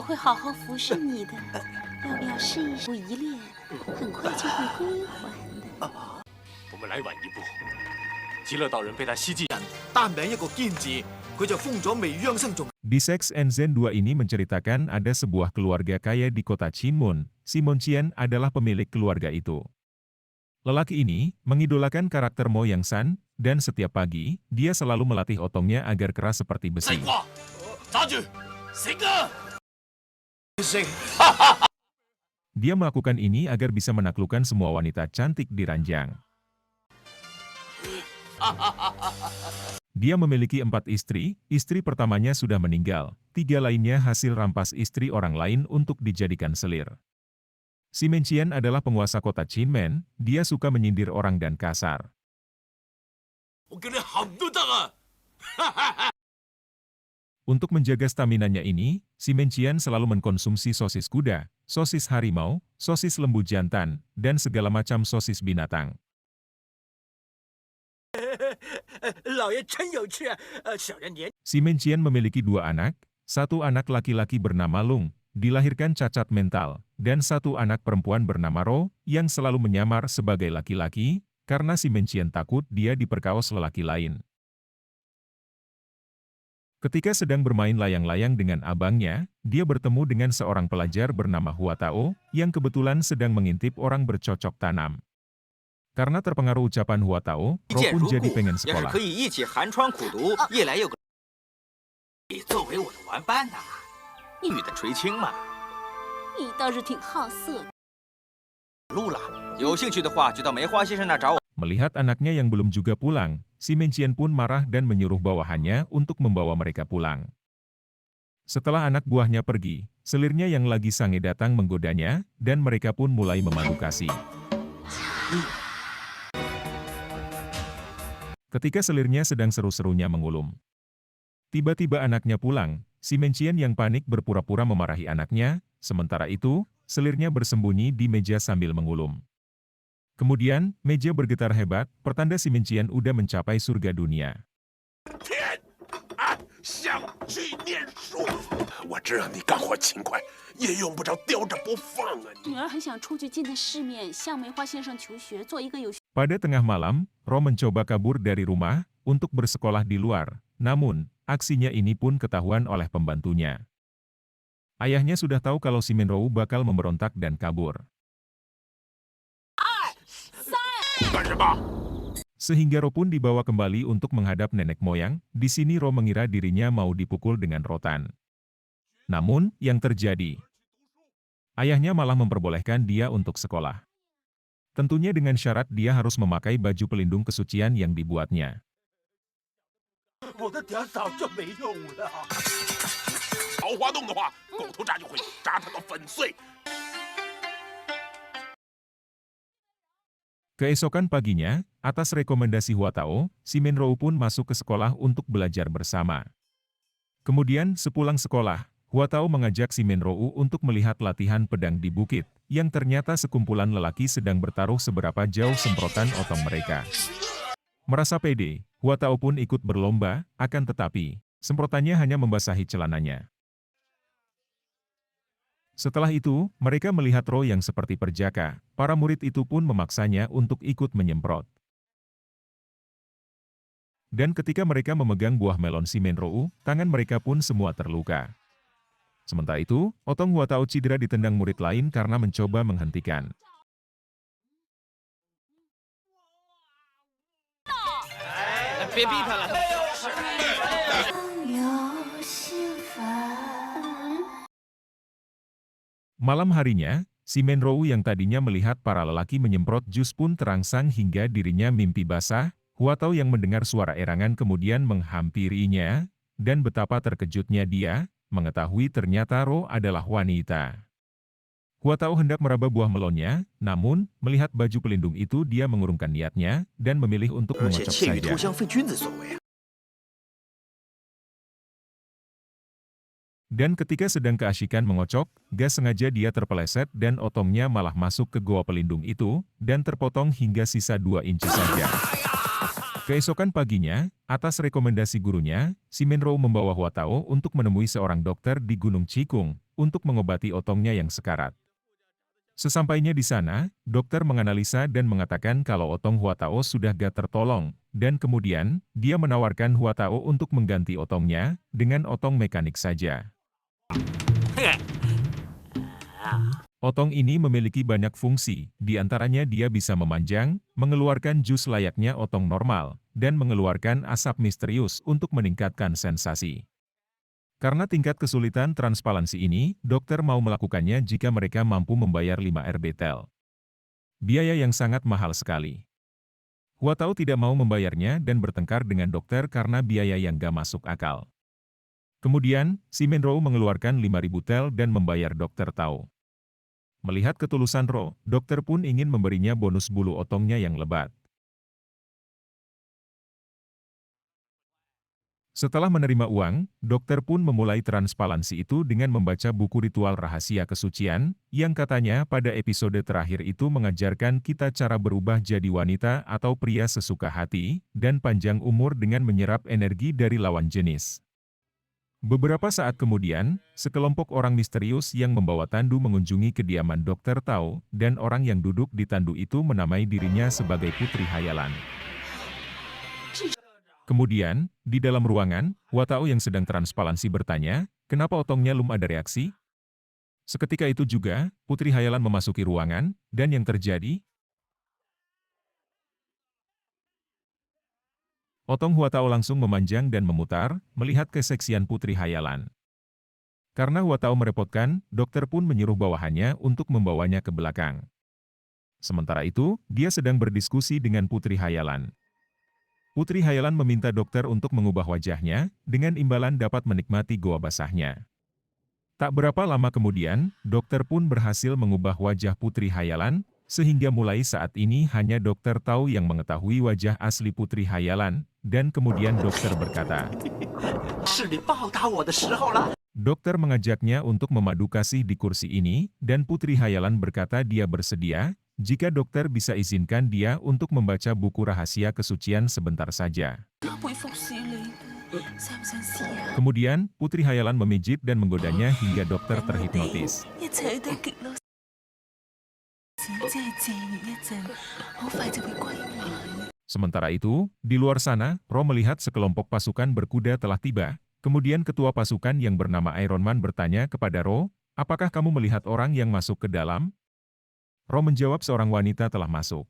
会好好服侍你的。要不要试一试？不依恋，很快就会归还的。我们来晚一步，极樂道人被他希冀。單名一個堅字，佢就封咗未央生仲。Di Sex and Zen 2 ini menceritakan ada sebuah keluarga kaya di kota Chinmun. Simon Qian adalah pemilik keluarga itu. Lelaki ini mengidolakan karakter Mo Yang San, dan setiap pagi, dia selalu melatih otongnya agar keras seperti besi. Dia melakukan ini agar bisa menaklukkan semua wanita cantik di ranjang. Dia memiliki 4 istri, istri pertamanya sudah meninggal, 3 lainnya hasil rampas istri orang lain untuk dijadikan selir. Simon Qian adalah penguasa kota Qinmen, dia suka menyindir orang dan kasar. Untuk menjaga staminanya ini, Simon Qian selalu mengkonsumsi sosis kuda, sosis harimau, sosis lembu jantan, dan segala macam sosis binatang. Simon Qian memiliki 2 anak, 1 anak laki-laki bernama Lung, dilahirkan cacat mental, dan 1 anak perempuan bernama Ro, yang selalu menyamar sebagai laki-laki, karena Simon Qian takut dia diperkaos lelaki lain. Ketika sedang bermain layang-layang dengan abangnya, dia bertemu dengan seorang pelajar bernama Hua Tao, yang kebetulan sedang mengintip orang bercocok tanam. Karena terpengaruh ucapan Hua Tao, Ro pun jadi pengen sekolah. Melihat anaknya yang belum juga pulang, Simon Qian pun marah dan menyuruh bawahannya untuk membawa mereka pulang. Setelah anak buahnya pergi, selirnya yang lagi sange datang menggodanya, dan mereka pun mulai memadu kasih. Ketika selirnya sedang seru-serunya mengulum. Tiba-tiba anaknya pulang, Simon Qian yang panik berpura-pura memarahi anaknya, sementara itu, selirnya bersembunyi di meja sambil mengulum. Kemudian, meja bergetar hebat, pertanda Simon Qian udah mencapai surga dunia. Pada tengah malam, Ro mencoba kabur dari rumah, untuk bersekolah di luar, namun, aksinya ini pun ketahuan oleh pembantunya. Ayahnya sudah tahu kalau Simon Ro bakal memberontak dan kabur. Sehingga Ro pun dibawa kembali untuk menghadap nenek moyang, di sini Ro mengira dirinya mau dipukul dengan rotan. Namun, yang terjadi, ayahnya malah memperbolehkan dia untuk sekolah. Tentunya dengan syarat dia harus memakai baju pelindung kesucian yang dibuatnya. Keesokan paginya, atas rekomendasi Hua Tao, Simon Ro pun masuk ke sekolah untuk belajar bersama. Kemudian, sepulang sekolah, Hua Tao mengajak Simon Ro untuk melihat latihan pedang di bukit, yang ternyata sekumpulan lelaki sedang bertaruh seberapa jauh semprotan otong mereka. Merasa pede, Hua Tao pun ikut berlomba, akan tetapi, semprotannya hanya membasahi celananya. Setelah itu, mereka melihat Ro yang seperti perjaka, para murid itu pun memaksanya untuk ikut menyemprot. Dan ketika mereka memegang buah melon Simon Ro, tangan mereka pun semua terluka. Sementara itu, otong Hua Tao cedera ditendang murid lain karena mencoba menghentikan. Malam harinya, Simon Ro yang tadinya melihat para lelaki menyemprot jus pun terangsang hingga dirinya mimpi basah. Hua Tao yang mendengar suara erangan kemudian menghampirinya, dan betapa terkejutnya dia, mengetahui ternyata Ro adalah wanita. Hua Tao hendak meraba buah melonnya, namun, melihat baju pelindung itu dia mengurungkan niatnya, dan memilih untuk mengocok saja. Dan ketika sedang keasyikan mengocok, gas sengaja dia terpeleset dan otongnya malah masuk ke goa pelindung itu, dan terpotong hingga sisa 2 inci saja. Keesokan paginya, atas rekomendasi gurunya, Simon Ro membawa Hua Tao untuk menemui seorang dokter di Gunung Cikung, untuk mengobati otongnya yang sekarat. Sesampainya di sana, dokter menganalisa dan mengatakan kalau otong Huatao sudah gak tertolong, dan kemudian, dia menawarkan Huatao untuk mengganti otongnya, dengan otong mekanik saja. Otong ini memiliki banyak fungsi, di antaranya dia bisa memanjang, mengeluarkan jus layaknya otong normal, dan mengeluarkan asap misterius untuk meningkatkan sensasi. Karena tingkat kesulitan transparansi ini, dokter mau melakukannya jika mereka mampu membayar 5 RBTL. Biaya yang sangat mahal sekali. Huatao tidak mau membayarnya dan bertengkar dengan dokter karena biaya yang gak masuk akal. Kemudian, si Menrou mengeluarkan 5.000 tel dan membayar dokter Tao. Melihat ketulusan Ro, dokter pun ingin memberinya bonus bulu otongnya yang lebat. Setelah menerima uang, dokter pun memulai transparansi itu dengan membaca buku ritual rahasia kesucian, yang katanya pada episode terakhir itu mengajarkan kita cara berubah jadi wanita atau pria sesuka hati, dan panjang umur dengan menyerap energi dari lawan jenis. Beberapa saat kemudian, sekelompok orang misterius yang membawa tandu mengunjungi kediaman dokter Tao, dan orang yang duduk di tandu itu menamai dirinya sebagai Putri Hayalan. Kemudian, di dalam ruangan, Huatao yang sedang transparansi bertanya, kenapa otongnya belum ada reaksi? Seketika itu juga, Putri Hayalan memasuki ruangan, dan yang terjadi? Otong Huatao langsung memanjang dan memutar, melihat keseksian Putri Hayalan. Karena Huatao merepotkan, dokter pun menyuruh bawahannya untuk membawanya ke belakang. Sementara itu, dia sedang berdiskusi dengan Putri Hayalan. Putri Hayalan meminta dokter untuk mengubah wajahnya, dengan imbalan dapat menikmati goa basahnya. Tak berapa lama kemudian, dokter pun berhasil mengubah wajah Putri Hayalan, sehingga mulai saat ini hanya dokter Tao yang mengetahui wajah asli Putri Hayalan, dan kemudian dokter berkata, dokter mengajaknya untuk memadu kasih di kursi ini, dan Putri Hayalan berkata dia bersedia, jika dokter bisa izinkan dia untuk membaca buku rahasia kesucian sebentar saja. Kemudian, Putri Hayalan memijit dan menggodanya hingga dokter terhipnotis. Sementara itu, di luar sana, Ro melihat sekelompok pasukan berkuda telah tiba. Kemudian ketua pasukan yang bernama Iron Man bertanya kepada Ro, apakah kamu melihat orang yang masuk ke dalam? Ro menjawab seorang wanita telah masuk.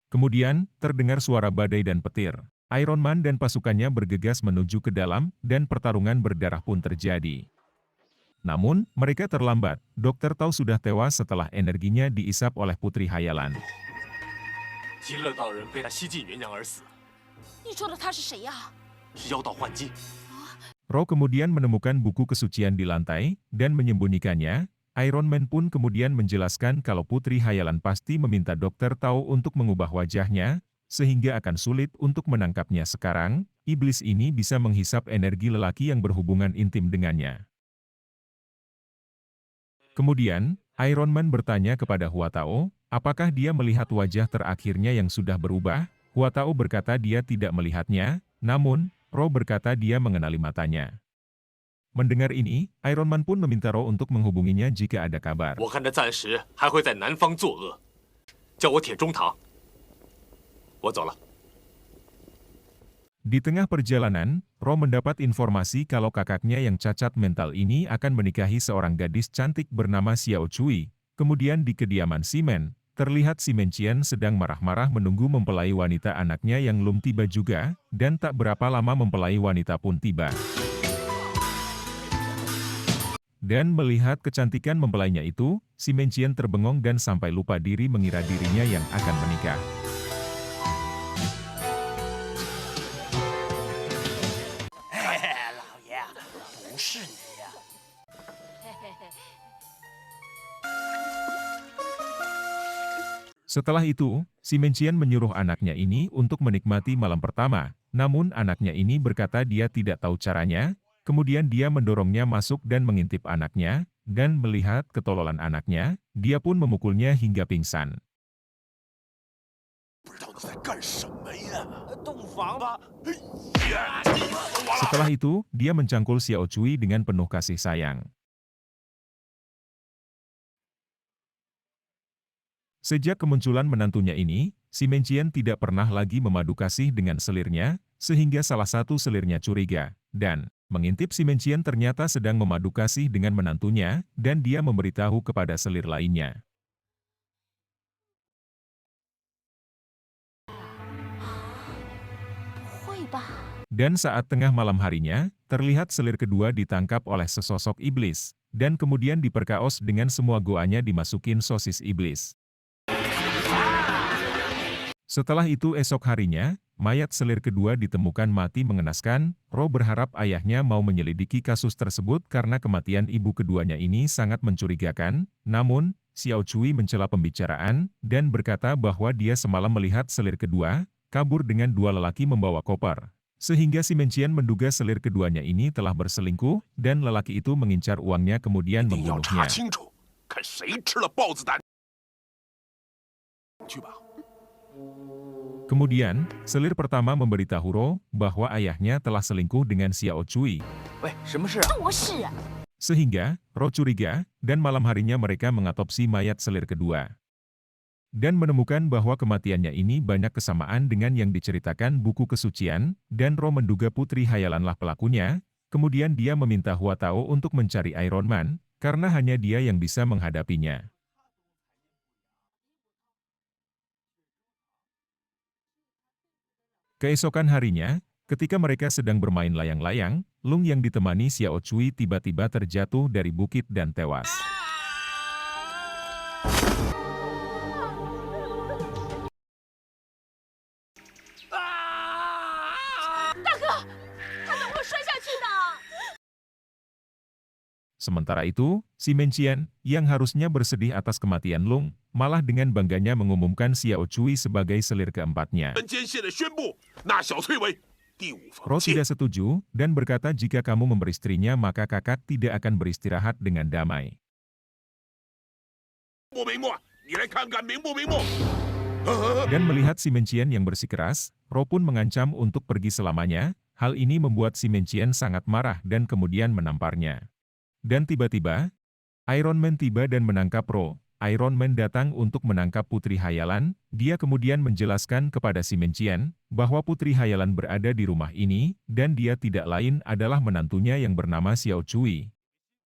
Kemudian, terdengar suara badai dan petir. Iron Man dan pasukannya bergegas menuju ke dalam, dan pertarungan berdarah pun terjadi. Namun, mereka terlambat. Dokter Tao sudah tewas setelah energinya diisap oleh Putri Hayalan. Ro kemudian menemukan buku kesucian di lantai, dan menyembunyikannya. Iron Man pun kemudian menjelaskan kalau Putri Hayalan pasti meminta dokter Tao untuk mengubah wajahnya, sehingga akan sulit untuk menangkapnya sekarang. Iblis ini bisa menghisap energi lelaki yang berhubungan intim dengannya. Kemudian, Iron Man bertanya kepada Huatao, apakah dia melihat wajah terakhirnya yang sudah berubah? Huatao berkata dia tidak melihatnya, namun, Ro berkata dia mengenali matanya. Mendengar ini, Iron Man pun meminta Ro untuk menghubunginya jika ada kabar. Di tengah perjalanan, Ro mendapat informasi kalau kakaknya yang cacat mental ini akan menikahi seorang gadis cantik bernama Xiao Cui. Kemudian di kediaman Simen, terlihat Si Mencian sedang marah-marah menunggu mempelai wanita anaknya yang belum tiba juga, dan tak berapa lama mempelai wanita pun tiba. Dan melihat kecantikan mempelainya itu, Si Mencian terbengong dan sampai lupa diri mengira dirinya yang akan menikah. Setelah itu, Si Mencian menyuruh anaknya ini untuk menikmati malam pertama, namun anaknya ini berkata dia tidak tahu caranya. Kemudian dia mendorongnya masuk dan mengintip anaknya, dan melihat ketololan anaknya, dia pun memukulnya hingga pingsan. Setelah itu, dia mencangkul Xiao Cui dengan penuh kasih sayang. Sejak kemunculan menantunya ini, si Mencian tidak pernah lagi memadu kasih dengan selirnya, sehingga salah satu selirnya curiga, dan mengintip si Mencian ternyata sedang memadu kasih dengan menantunya, dan dia memberitahu kepada selir lainnya. Dan saat tengah malam harinya, terlihat selir kedua ditangkap oleh sesosok iblis, dan kemudian diperkaos dengan semua goanya dimasukin sosis iblis. Setelah itu esok harinya, mayat selir kedua ditemukan mati mengenaskan. Ro berharap ayahnya mau menyelidiki kasus tersebut karena kematian ibu keduanya ini sangat mencurigakan. Namun, Xiao Cui mencela pembicaraan, dan berkata bahwa dia semalam melihat selir kedua kabur dengan dua lelaki membawa koper. Sehingga si Mencian menduga selir keduanya ini telah berselingkuh, dan lelaki itu mengincar uangnya kemudian 一定要查 membunuhnya. 清楚，看谁吃了豹子胆。去吧。 Kemudian, selir pertama memberitahu Ro bahwa ayahnya telah selingkuh dengan Xiao Cui. 喂，什么事啊？ Sehingga, Ro curiga, dan malam harinya mereka mengatopsi mayat selir kedua. Dan menemukan bahwa kematiannya ini banyak kesamaan dengan yang diceritakan buku kesucian, dan Ro menduga putri hayalanlah pelakunya. Kemudian dia meminta Hua Tao untuk mencari Iron Man, karena hanya dia yang bisa menghadapinya. Keesokan harinya, ketika mereka sedang bermain layang-layang, Lung yang ditemani Xiao Cui tiba-tiba terjatuh dari bukit dan tewas. Sementara itu, si Mencian, yang harusnya bersedih atas kematian Lung, malah dengan bangganya mengumumkan Xiao Cui sebagai selir keempatnya. 人间现在宣布，纳小翠为第五 Ro 房 tidak setuju, dan berkata jika kamu memberistrinya maka kakak tidak akan beristirahat dengan damai. 不明目，你来看看明不明目？ Dan melihat si Mencian yang bersikeras, Ro pun mengancam untuk pergi selamanya. Hal ini membuat si Mencian sangat marah dan kemudian menamparnya. Dan tiba-tiba, Iron Man tiba dan menangkap Ro. Iron Man datang untuk menangkap Putri Hayalan. Dia kemudian menjelaskan kepada si Mencian bahwa Putri Hayalan berada di rumah ini, dan dia tidak lain adalah menantunya yang bernama Xiao Cui.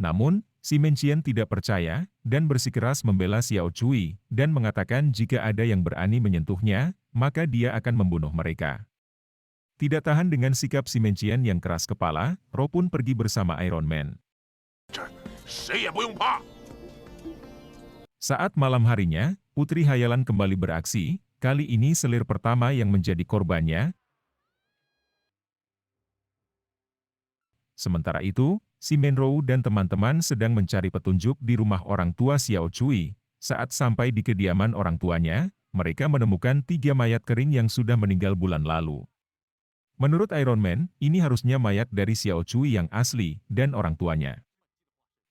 Namun, si Mencian tidak percaya, dan bersikeras membela Xiao Cui, dan mengatakan jika ada yang berani menyentuhnya, maka dia akan membunuh mereka. Tidak tahan dengan sikap si Mencian yang keras kepala, Ro pun pergi bersama Iron Man. 谁也不用怕。 Saat malam harinya, Putri Hayalan kembali beraksi, kali ini selir pertama yang menjadi korbannya. Sementara itu, si Menrou dan teman-teman sedang mencari petunjuk di rumah orang tua Xiao Cui. Saat sampai di kediaman orang tuanya, mereka menemukan 3 mayat kering yang sudah meninggal bulan lalu. Menurut Iron Man, ini harusnya mayat dari Xiao Cui yang asli dan orang tuanya.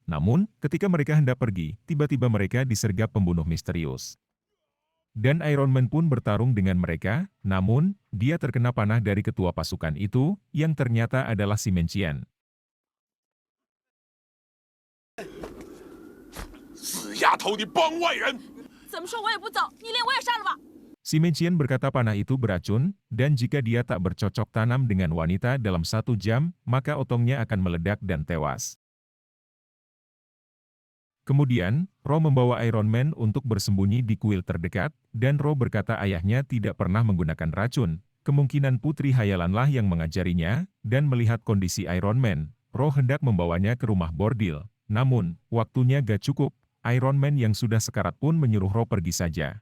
Namun, ketika mereka hendak pergi, tiba-tiba mereka disergap pembunuh misterius. Dan Iron Man pun bertarung dengan mereka, namun, dia terkena panah dari ketua pasukan itu, yang ternyata adalah si Mencian. 死丫头，你帮外人！ 怎么说我也不走，你连我也杀了吧！ Si Mencian berkata panah itu beracun, dan jika dia tak bercocok tanam dengan wanita dalam 1 jam, maka otongnya akan meledak dan tewas. Kemudian, Ro membawa Iron Man untuk bersembunyi di kuil terdekat, dan Ro berkata ayahnya tidak pernah menggunakan racun. Kemungkinan Putri Hayalanlah yang mengajarinya, dan melihat kondisi Iron Man, Ro hendak membawanya ke rumah bordil. Namun, waktunya gak cukup. Iron Man yang sudah sekarat pun menyuruh Ro pergi saja.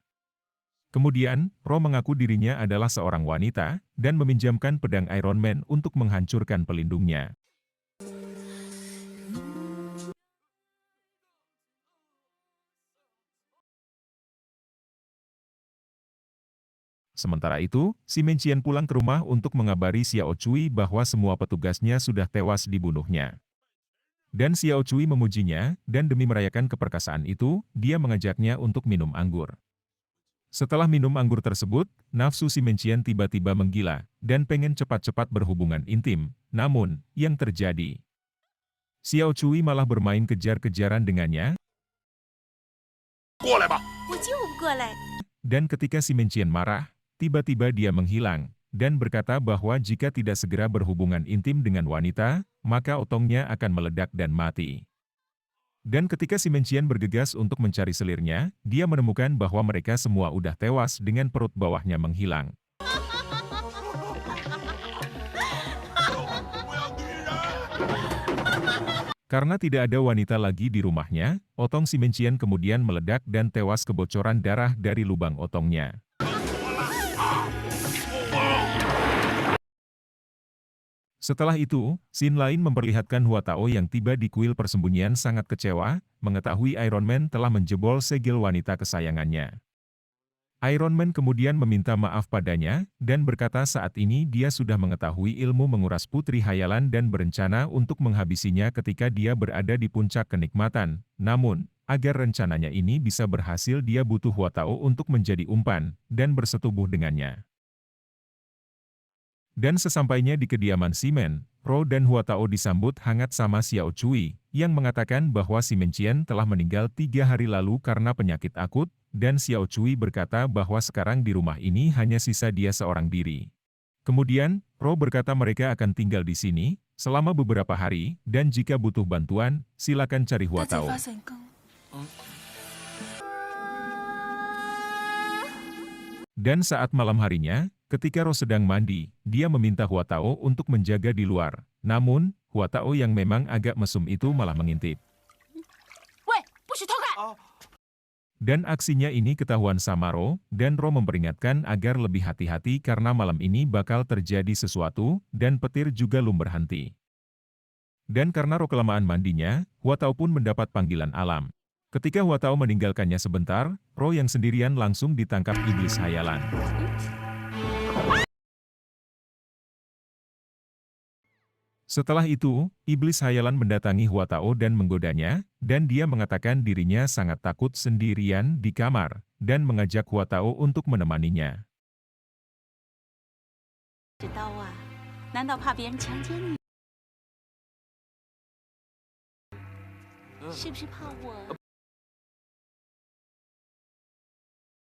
Kemudian, Ro mengaku dirinya adalah seorang wanita, dan meminjamkan pedang Iron Man untuk menghancurkan pelindungnya. Sementara itu, si Mencian pulang ke rumah untuk mengabari Xiao Cui bahwa semua petugasnya sudah tewas dibunuhnya. Dan Xiao Cui memujinya, dan demi merayakan keperkasaan itu, dia mengajaknya untuk minum anggur. Setelah minum anggur tersebut, nafsu si Mencian tiba-tiba menggila, dan pengen cepat-cepat berhubungan intim. Namun, yang terjadi, Xiao Cui malah bermain kejar-kejaran dengannya. 过来吧。我救不过来。 Dan ketika si Mencian marah, tiba-tiba dia menghilang, dan berkata bahwa jika tidak segera berhubungan intim dengan wanita, maka otongnya akan meledak dan mati. Dan ketika si Mencian bergegas untuk mencari selirnya, dia menemukan bahwa mereka semua udah tewas dengan perut bawahnya menghilang. Karena tidak ada wanita lagi di rumahnya, otong si Mencian kemudian meledak dan tewas kebocoran darah dari lubang otongnya. Setelah itu, scene lain memperlihatkan Huatao yang tiba di kuil persembunyian sangat kecewa, mengetahui Iron Man telah menjebol segel wanita kesayangannya. Iron Man kemudian meminta maaf padanya, dan berkata saat ini dia sudah mengetahui ilmu menguras putri hayalan dan berencana untuk menghabisinya ketika dia berada di puncak kenikmatan. Namun, agar rencananya ini bisa berhasil dia butuh Huatao untuk menjadi umpan, dan bersetubuh dengannya. Dan sesampainya di kediaman Ximen, Ro dan Huatao disambut hangat sama Xiao Cui, yang mengatakan bahwa si Mencian telah meninggal 3 hari lalu karena penyakit akut, dan Xiao Cui berkata bahwa sekarang di rumah ini hanya sisa dia seorang diri. Kemudian, Ro berkata mereka akan tinggal di sini selama beberapa hari, dan jika butuh bantuan, silakan cari Huatao. Dan saat malam harinya, ketika Ro sedang mandi, dia meminta Huatao untuk menjaga di luar. Namun, Huatao yang memang agak mesum itu malah mengintip. 喂，不许偷看！ Dan aksinya ini ketahuan sama Ro, dan Ro memperingatkan agar lebih hati-hati karena malam ini bakal terjadi sesuatu, dan petir juga belum berhenti. Dan karena Ro kelamaan mandinya, Huatao pun mendapat panggilan alam. Ketika Huatao meninggalkannya sebentar, Ro yang sendirian langsung ditangkap iblis hayalan. Setelah itu, iblis hayalan mendatangi Huatao dan menggodanya, dan dia mengatakan dirinya sangat takut sendirian di kamar, dan mengajak Huatao untuk menemaninya. 这刀啊，难道怕别人强奸你？是不是怕我？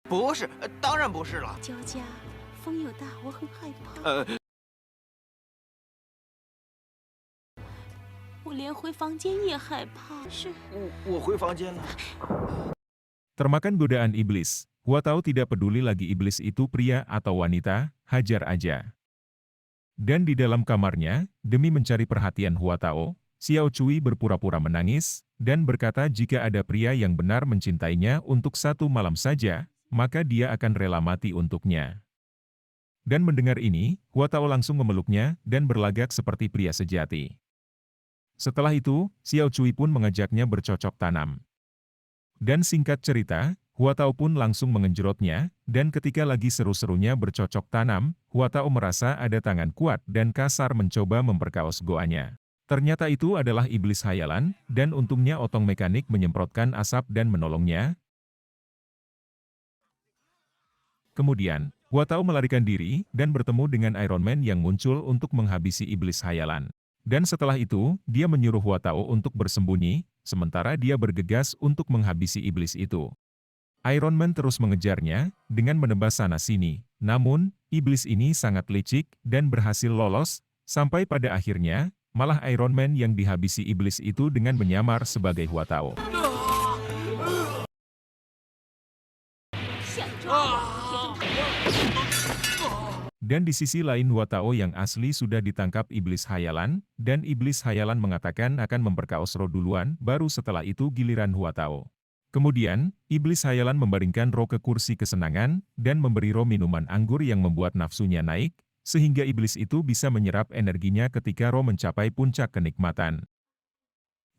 不是，当然不是了。焦家，风又大，我很害怕。我连回房间也害怕。是，我回房间了。 Termakan godaan iblis, Huatao tidak peduli lagi iblis itu pria atau wanita, hajar aja. Dan di dalam kamarnya, demi mencari perhatian Huatao, Xiao Cui berpura-pura menangis, dan berkata jika ada pria yang benar mencintainya untuk 1 malam saja, maka dia akan rela mati untuknya. Dan mendengar ini, Huatao langsung memeluknya dan berlagak seperti pria sejati. Setelah itu, Xiao Cui pun mengajaknya bercocok tanam. Dan singkat cerita, Huatao pun langsung mengenjerotnya, dan ketika lagi seru-serunya bercocok tanam, Huatao merasa ada tangan kuat dan kasar mencoba memperkaos goanya. Ternyata itu adalah iblis hayalan, dan untungnya otong mekanik menyemprotkan asap dan menolongnya. Kemudian, Huatao melarikan diri dan bertemu dengan Iron Man yang muncul untuk menghabisi iblis hayalan. Dan setelah itu, dia menyuruh Huatao untuk bersembunyi, sementara dia bergegas untuk menghabisi iblis itu. Iron Man terus mengejarnya, dengan menebas sana-sini. Namun, iblis ini sangat licik dan berhasil lolos, sampai pada akhirnya, malah Iron Man yang dihabisi iblis itu dengan menyamar sebagai Huatao. Dan di sisi lain Huatao yang asli sudah ditangkap iblis hayalan, dan iblis hayalan mengatakan akan memperkaos Ro duluan, baru setelah itu giliran Huatao. Kemudian, iblis hayalan membaringkan Ro ke kursi kesenangan, dan memberi Ro minuman anggur yang membuat nafsunya naik, sehingga iblis itu bisa menyerap energinya ketika Ro mencapai puncak kenikmatan.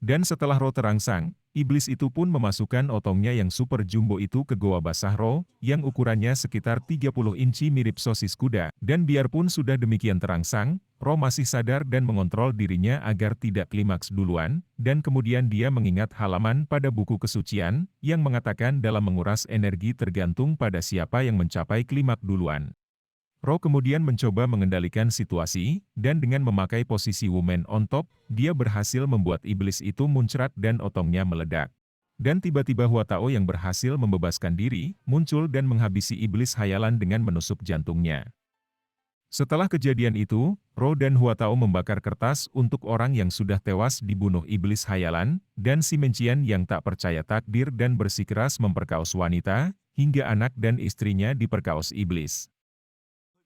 Dan setelah Ro terangsang, iblis itu pun memasukkan otongnya yang super jumbo itu ke goa basah Ro, yang ukurannya sekitar 30 inci mirip sosis kuda. Dan biarpun sudah demikian terangsang, Ro masih sadar dan mengontrol dirinya agar tidak klimaks duluan, dan kemudian dia mengingat halaman pada buku kesucian, yang mengatakan dalam menguras energi tergantung pada siapa yang mencapai klimaks duluan. Ro kemudian mencoba mengendalikan situasi, dan dengan memakai posisi woman on top, dia berhasil membuat iblis itu muncrat dan otongnya meledak. Dan tiba-tiba Huatao yang berhasil membebaskan diri, muncul dan menghabisi iblis hayalan dengan menusuk jantungnya. Setelah kejadian itu, Ro dan Huatao membakar kertas untuk orang yang sudah tewas dibunuh iblis hayalan, dan si Mencian yang tak percaya takdir dan bersikeras memperkaos wanita, hingga anak dan istrinya diperkaos iblis.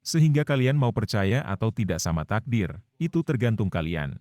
Sehingga kalian mau percaya atau tidak sama takdir, itu tergantung kalian.